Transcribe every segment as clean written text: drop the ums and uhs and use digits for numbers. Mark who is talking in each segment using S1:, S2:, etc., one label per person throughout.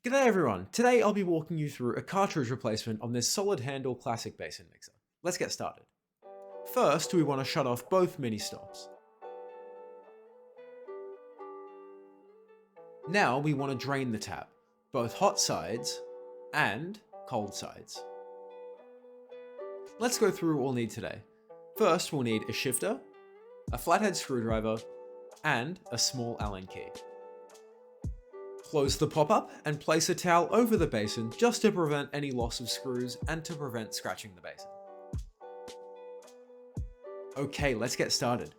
S1: G'day everyone, today I'll be walking you through a cartridge replacement on this solid handle Classic Basin Mixer. Let's get started. First, we want to shut off both mini stops. Now we want to drain the tap, both hot sides and cold sides. Let's go through what we'll need today. First, we'll need a shifter, a flathead screwdriver, and a small Allen key. Close the pop-up and place a towel over the basin just to prevent any loss of screws and to prevent scratching the basin. Okay, let's get started.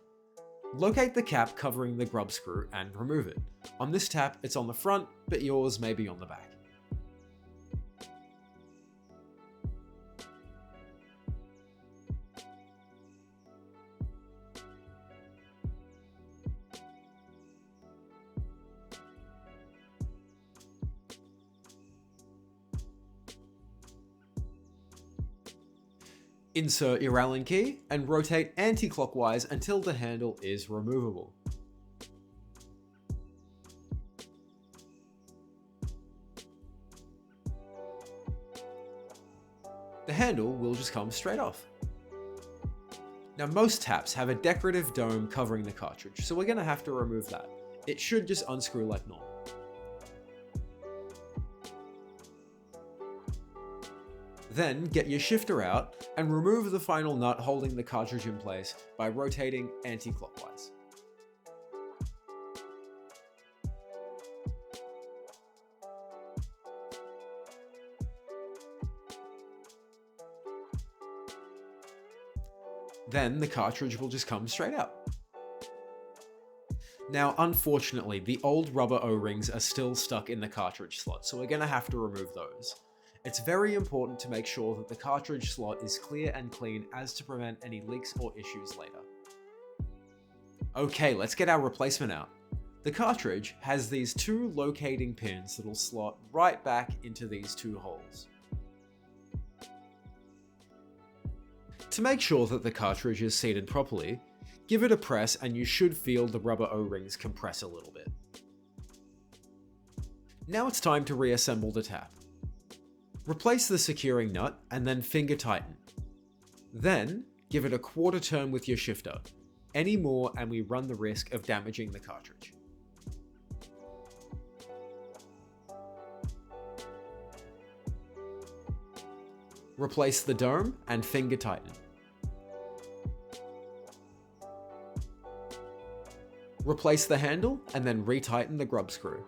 S1: Locate the cap covering the grub screw and remove it. On this tap, it's on the front, but yours may be on the back. Insert your Allen key and rotate anti-clockwise until the handle is removable. The handle will just come straight off. Now most taps have a decorative dome covering the cartridge, so we're going to have to remove that. It should just unscrew like normal. Then get your shifter out and remove the final nut holding the cartridge in place by rotating anti-clockwise. Then the cartridge will just come straight out. Now, unfortunately, the old rubber O-rings are still stuck in the cartridge slot, so we're going to have to remove those. It's very important to make sure that the cartridge slot is clear and clean as to prevent any leaks or issues later. Okay, let's get our replacement out. The cartridge has these two locating pins that will slot right back into these two holes. To make sure that the cartridge is seated properly, give it a press and you should feel the rubber O-rings compress a little bit. Now it's time to reassemble the tap. Replace the securing nut and then finger tighten. Then, give it a quarter turn with your shifter. Any more and we run the risk of damaging the cartridge. Replace the dome and finger tighten. Replace the handle and then retighten the grub screw.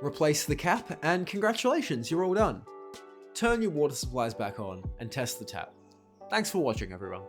S1: Replace the cap and congratulations, you're all done. Turn your water supplies back on and test the tap. Thanks for watching everyone.